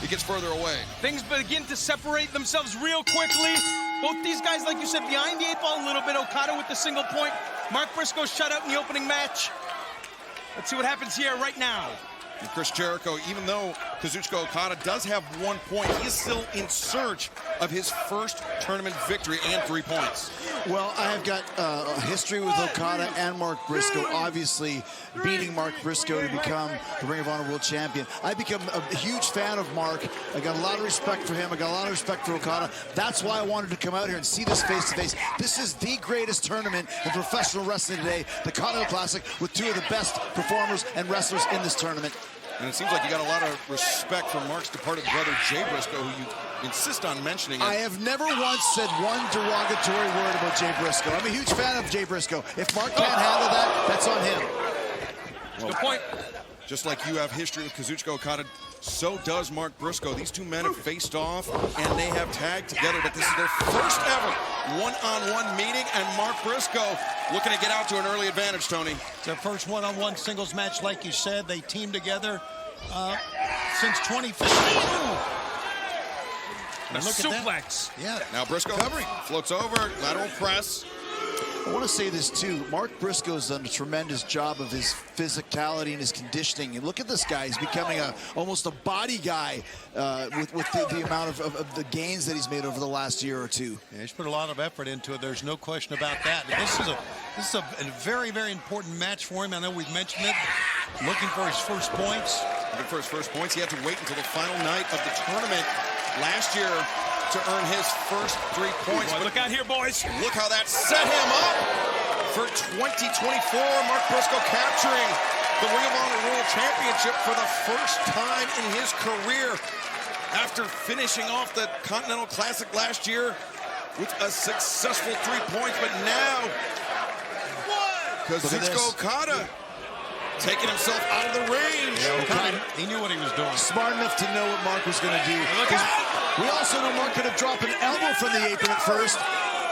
he gets further away. Things begin to separate themselves real quickly. Both these guys, like you said, behind the 8 ball a little bit. Okada with the single point. Mark Briscoe shut out in the opening match. Let's see what happens here right now. And Chris Jericho, even though Kazuchika Okada does have 1 point, he is still in search of his first tournament victory and 3 points. Well, I have got a history with Okada and Mark Briscoe, obviously beating Mark Briscoe to become the Ring of Honor World Champion. I've become a huge fan of Mark. I got a lot of respect for him. I got a lot of respect for Okada. That's why I wanted to come out here and see this face-to-face. This is the greatest tournament in professional wrestling today, the Continental Classic, with 2 of the best performers and wrestlers in this tournament. And it seems like you got a lot of respect for Mark's departed brother, Jay Briscoe, who you insist on mentioning. I have never once said one derogatory word about Jay Briscoe. I'm a huge fan of Jay Briscoe. If Mark can't handle that, that's on him. Well, good point. Just like you have history with Kazuchika Okada, so does Mark Briscoe. These 2 men have faced off, and they have tagged together, but this is their first ever one-on-one meeting, and Mark Briscoe looking to get out to an early advantage, Tony. It's their first one-on-one singles match, like you said. They teamed together since 2015. A suplex. Yeah. Now Briscoe floats over, lateral press. I want to say this too. Mark Briscoe's done a tremendous job of his physicality and his conditioning. And look at this guy; he's becoming almost a body guy with the amount of the gains that he's made over the last year or 2. Yeah, he's put a lot of effort into it. There's no question about that. This is a very, very important match for him. I know we've mentioned it. Looking for his first points. Looking for his first points. He had to wait until the final night of the tournament last year to earn his first 3 points. Boy, look out here, boys. Look how that set him up for 2024. Mark Briscoe capturing the Ring of Honor World Championship for the first time in his career after finishing off the Continental Classic last year with a successful 3 points. But now, Kazuchika Okada taking himself out of the range. Yeah, he knew what he was doing. Smart enough to know what Mark was going to do. We also know Mark could have dropped an elbow from the apron at first,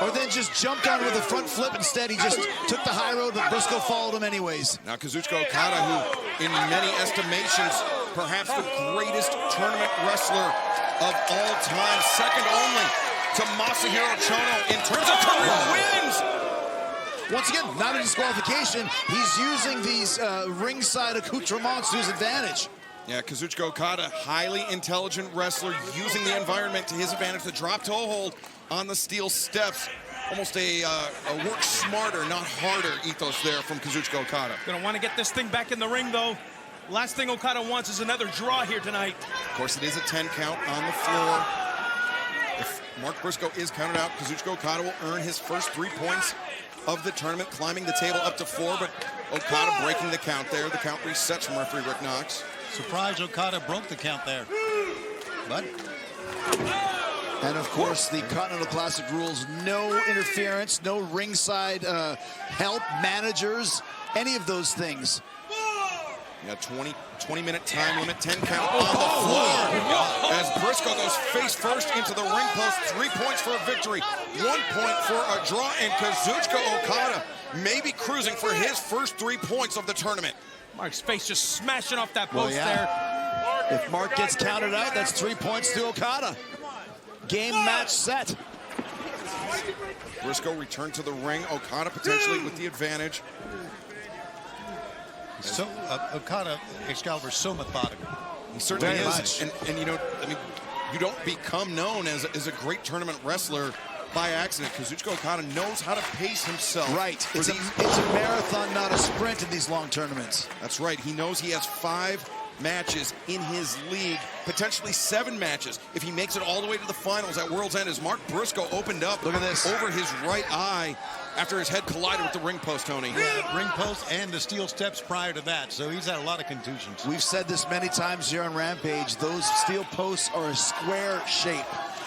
or then just jumped on with a front flip. Instead, he just took the high road, but Briscoe followed him anyways. Now Kazuchika Okada, who in many estimations, perhaps the greatest tournament wrestler of all time, second only to Masahiro Chono in terms of career wins. Once again, not a disqualification. He's using these ringside accoutrements to his advantage. Yeah, Kazuchika Okada, highly intelligent wrestler, using the environment to his advantage. The drop toe hold on the steel steps. Almost a work smarter, not harder ethos there from Kazuchika Okada. Gonna want to get this thing back in the ring, though. Last thing Okada wants is another draw here tonight. Of course, it is a 10 count on the floor. If Mark Briscoe is counted out, Kazuchika Okada will earn his first 3 points of the tournament, climbing the table up to 4, but Okada breaking the count there. The count resets from referee Rick Knox. Surprised Okada broke the count there. But and of course, the Continental Classic rules: no interference, no ringside help, managers, any of those things. Yeah, 20-minute time limit, 10 count on the floor. As Briscoe goes face first into the ring post, 3 points for a victory, 1 point for a draw, and Kazuchika Okada may be cruising for his first 3 points of the tournament. Mark's face just smashing off that post there. If Mark gets counted out, that's 3 points to Okada. Game, match, set. Briscoe returned to the ring. Okada potentially with the advantage. So Okada, Excalibur, so methodical. He certainly Very is. much. And you know, I mean, you don't become known as a great tournament wrestler by accident. Kazuchika Okada knows how to pace himself. Right. It's a marathon, not a sprint in these long tournaments. That's right. He knows he has 5 matches in his league, potentially 7 matches if he makes it all the way to the finals at World's End, as Mark Briscoe opened up Look at this. over his right eye after his head collided with the ring post, Tony. Yeah, ring post and the steel steps prior to that, so he's had a lot of contusions. We've said this many times here on Rampage. Those steel posts are a square shape.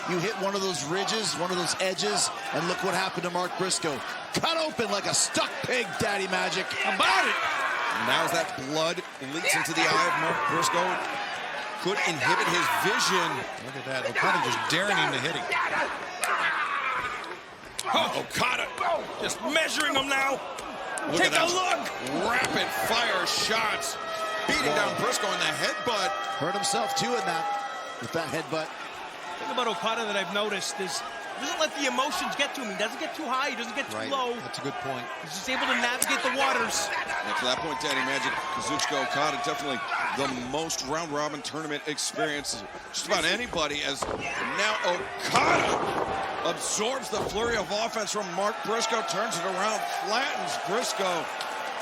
You hit one of those ridges, one of those edges, and look what happened to Mark Briscoe. Cut open like a stuck pig, Daddy Magic. How about it? Now as that blood leaks into the eye of Mark Briscoe, could inhibit his vision. Look at that. Okada just daring him to hit him. Oh, Okada Just measuring him now. Look Take at a that. look. Rapid fire shots. Beating down Briscoe in the headbutt. Hurt himself too in that. with that headbutt. The thing about Okada that I've noticed is he doesn't let the emotions get to him. He doesn't get too high. He doesn't get too low. That's a good point. He's just able to navigate the waters. And to that point, Daddy Magic, Kazuchika Okada, definitely the most round-robin tournament experience just about anybody, as now Okada absorbs the flurry of offense from Mark Briscoe, turns it around, flattens Briscoe.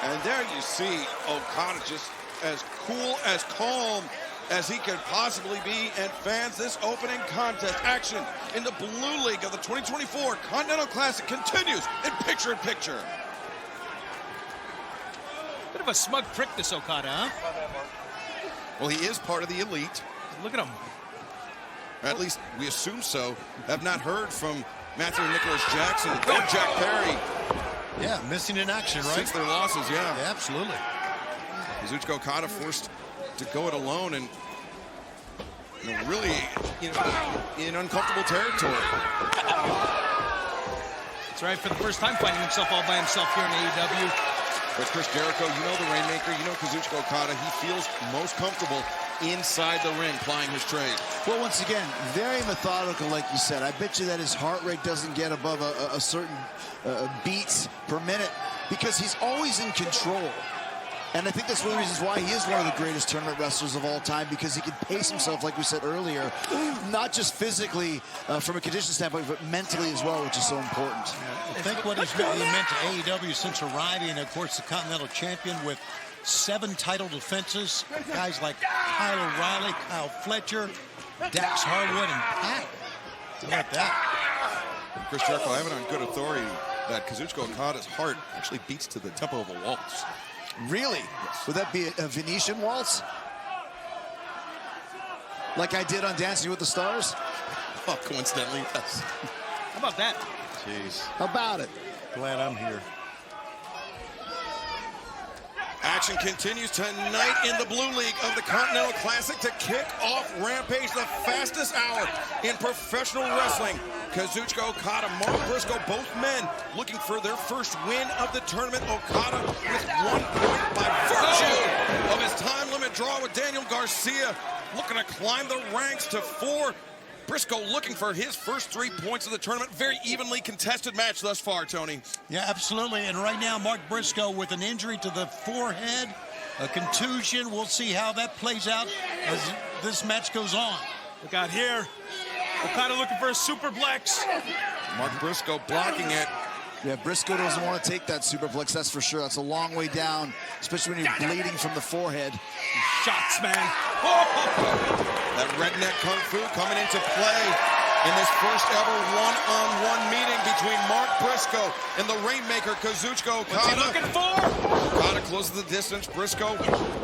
And there you see Okada just as cool, as calm as he could possibly be. And fans, this opening contest action in the Blue League of the 2024 Continental Classic continues in picture-in-picture. Bit of a smug prick, this Okada, huh? Well, he is part of the elite. Look at him. At least we assume so. Have not heard from Matthew Nicholas Jackson or Jack Perry. Yeah, missing in action, right? Since their losses, yeah. Absolutely. Kazuchika Okada forced to go it alone, and really, in uncomfortable territory. That's right, for the first time finding himself all by himself here in AEW. But Chris Jericho, you know the Rainmaker, you know Kazuchika Okada, he feels most comfortable inside the ring, plying his trade. Well, once again, very methodical, like you said. I bet you that his heart rate doesn't get above a certain beats per minute, because he's always in control. And I think that's one of the reasons why he is one of the greatest tournament wrestlers of all time, because he can pace himself, like we said earlier, not just physically from a condition standpoint, but mentally as well, which is so important. I think what he's really meant to AEW since arriving, of course, the Continental Champion with 7 title defenses. Guys like Kyle O'Reilly, Kyle Fletcher, Dax Harwood, and Pat. How about that? Chris Jericho, I have it on good authority that Kazuchika Okada's heart actually beats to the tempo of a waltz. Really? Yes. Would that be a Venetian waltz? Like I did on Dancing with the Stars? Oh, coincidentally, yes. How about that? Jeez. How about it? Glad I'm here. Action continues tonight in the Blue League of the Continental Classic to kick off Rampage, the fastest hour in professional wrestling. Kazuchika Okada, Mark Briscoe, both men looking for their first win of the tournament. Okada with 1 point by virtue of his time limit draw with Daniel Garcia, looking to climb the ranks to 4. Briscoe looking for his first 3 points of the tournament. Very evenly contested match thus far, Tony. Yeah, absolutely. And right now, Mark Briscoe with an injury to the forehead, a contusion. We'll see how that plays out as this match goes on. Look out here. Okada looking for a superplex. Mark Briscoe blocking it. Yeah, Briscoe doesn't want to take that superplex, that's for sure. That's a long way down, especially when you're bleeding from the forehead. Shots, man. That redneck kung fu coming into play in this first ever one-on-one meeting between Mark Briscoe and the Rainmaker, Kazuchika Okada. What's he looking for? Okada closes the distance. Briscoe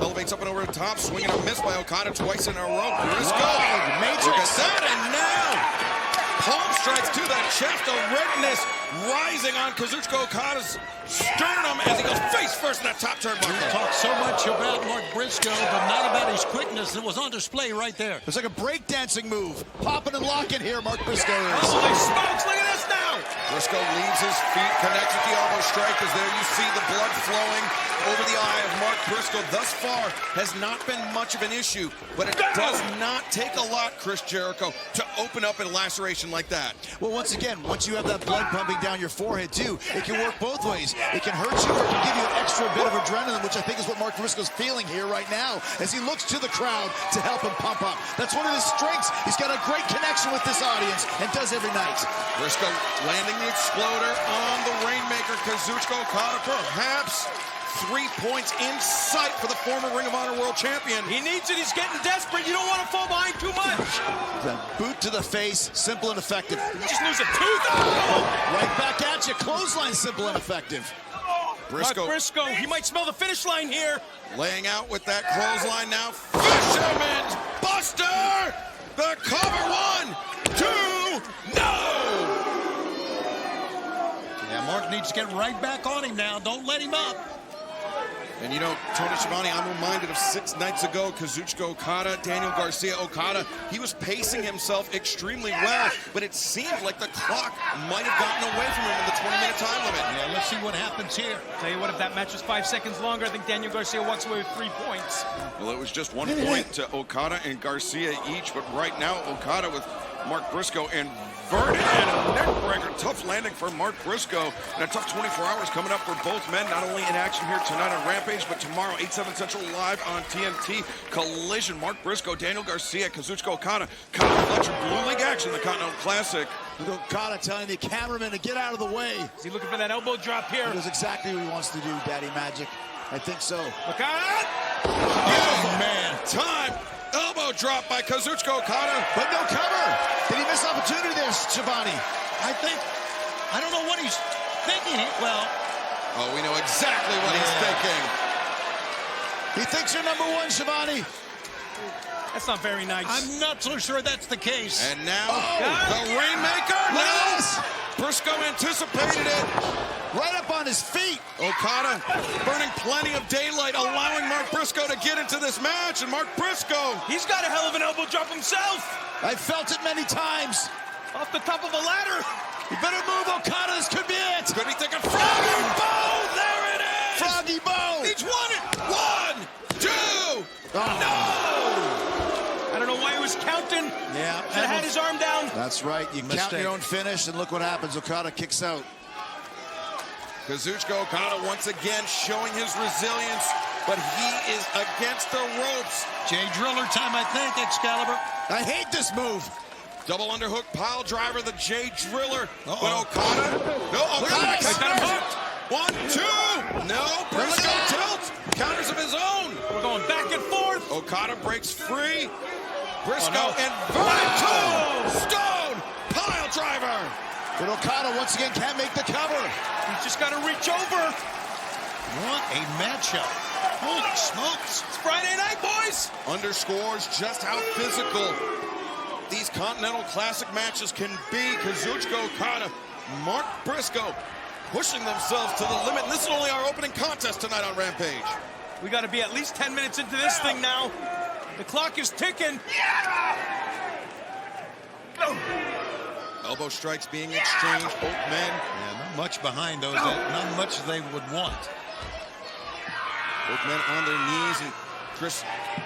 elevates up and over the top, swinging a miss by Okada twice in a row. Briscoe, look at that, and now palm strikes to the chest, the redness rising on Kazuchika Okada's sternum as he goes face first in that top turnbuckle. We talk so much about Mark Briscoe, but not about his quickness that was on display right there. It's like a breakdancing move. Popping and locking here, Mark Briscoe is. Holy smokes, look at this now. Briscoe leaves his feet, connects with the elbow strike, as there you see the blood flowing over the eye of Mark Briscoe. Thus far has not been much of an issue, but it does not take a lot, Chris Jericho, to open up a laceration like that. Well, once again, once you have that blood pumping down your forehead, too, it can work both ways. It can hurt you or it can give you an extra bit of adrenaline, which I think is what Mark Briscoe's feeling here right now as he looks to the crowd to help him pump up. That's one of his strengths. He's got a great connection with this audience and does every night. Briscoe landing the exploder on the Rainmaker. Kazuchika Okada, perhaps 3 points in sight for the former Ring of Honor World Champion. He needs it. He's getting desperate. You don't want to fall behind too much. The boot to the face, simple and effective. Just lose a tooth. Oh. Right back at you. Clothesline, simple and effective. Briscoe, Mark Briscoe, he might smell the finish line here. laying out with that clothesline now. Fisherman's Buster! The cover, 1, 2, no! Yeah, Mark needs to get right back on him now. Don't let him up. And you know, Tony Schiavone, I'm reminded of 6 nights ago, Kazuchika Okada, Daniel Garcia Okada. He was pacing himself extremely well, but it seemed like the clock might have gotten away from him in the 20-minute time limit. Yeah, let's see what happens here. Tell you what, if that match was 5 seconds longer, I think Daniel Garcia walks away with 3 points. Well, it was just 1 point to Okada and Garcia each, but right now, Okada with Mark Briscoe inverted and a neckbreaker. Tough landing for Mark Briscoe. And a tough 24 hours coming up for both men, not only in action here tonight on Rampage, but tomorrow, 8/7 Central, live on TNT. Collision, Mark Briscoe, Daniel Garcia, Kazuchika Okada, Kyle Fletcher, Blue League action, the Continental Classic. Okada telling the cameraman to get out of the way. Is he looking for that elbow drop here? He knows exactly what he wants to do, Daddy Magic. I think so. Okada! Oh, man. Time. Elbow drop by Kazuchika Okada. But no cover. Did he miss opportunity there, Schiavone? I don't know what he's thinking. Well, Oh, we know exactly what he's thinking. He thinks you're number 1, Schiavone. That's not very nice. I'm not so sure that's the case. And now, the Rainmaker. Yes! Briscoe anticipated it. Right up on his feet. Okada burning plenty of daylight, allowing Mark Briscoe to get into this match. And Mark Briscoe, He's got a hell of an elbow drop himself. I felt it many times. Off the top of a ladder. You better move, Okada. This could be it. could be thinking Froggy Bow. There it is. Froggy Bow. He's won it. 1, 2. Oh. I don't know why he was counting. Yeah. Should have had his arm down. That's right. You count your own finish, and look what happens. Okada kicks out. Kazuchika Okada once again showing his resilience, but he is against the ropes. Jay Driller time, I think, Excalibur. I hate this move. Double underhook pile driver, the Jay Driller. Uh-oh. But Okada, no, Okada Yes. got him hooked. 1, 2, no, Briscoe tilt, counters of his own. We're going back and forth. Okada breaks free. Briscoe inverted tombstone pile driver. But Okada once again can't make the cover. He's just got to reach over. What a matchup. Holy smokes. It's Friday night, boys. Underscores just how physical these Continental Classic matches can be. Kazuchika Okada, Mark Briscoe pushing themselves to the limit. And this is only our opening contest tonight on Rampage. We got to be at least 10 minutes into this thing now. The clock is ticking. Elbow strikes being exchanged, both men. Yeah, not much behind those. Not much they would want. Both men on their knees. And Chris,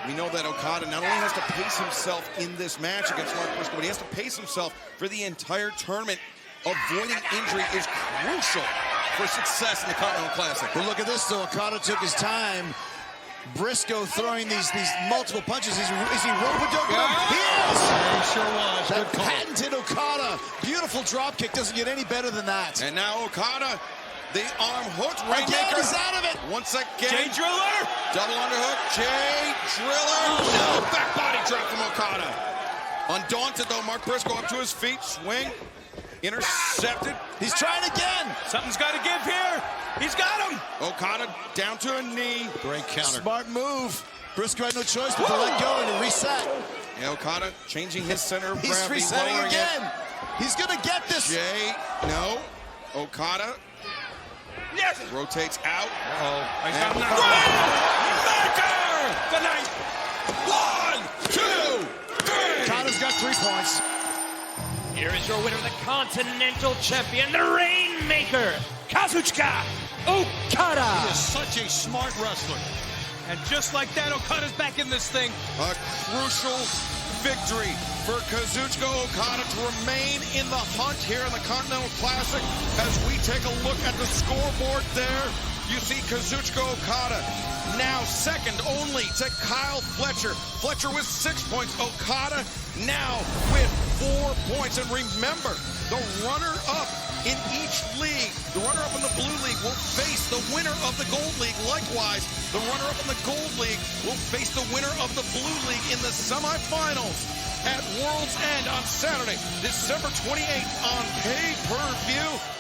we know that Okada not only has to pace himself in this match against Mark Briscoe, but he has to pace himself for the entire tournament. Avoiding injury is crucial for success in the Continental Classic. But look at this, though. Okada took his time. Briscoe throwing these multiple punches. Is he rope-a-dope? Yeah. He is! Yeah, he sure was. That Good call. patented Okada. Beautiful drop kick. Doesn't get any better than that. And now Okada, the arm hooked Again, Rainmaker. he's out of it. Once again, Jay Driller. double underhook, Jay Driller. No, back body drop from Okada. Undaunted though, Mark Briscoe up to his feet, swing, intercepted. He's trying again. Something's got to give here. He's got him. Okada down to a knee. Great counter. Smart move. Briscoe had no choice but to let go and to reset. Yeah, Okada changing his center of He's gravity, resetting lowering again. it. He's going to get this. Jay, no. Okada Yes. rotates out. He's And got him now. Rainmaker! Good night. 1, 2, 3. Okada's got 3 points. Here is your winner, the Continental Champion, the Rainmaker, Kazuchika Okada. He is such a smart wrestler. And just like that, Okada's back in this thing. A crucial victory for Kazuchika Okada to remain in the hunt here in the Continental Classic. As we take a look at the scoreboard there, you see Kazuchika Okada now second only to Kyle Fletcher. Fletcher with 6 points. Okada now with 4 points. And remember, the runner-up in each league, the runner-up in the Blue League will face the winner of the Gold League. Likewise, the runner-up in the Gold League will face the winner of the Blue League in the semifinals at World's End on Saturday, December 28th on pay-per-view.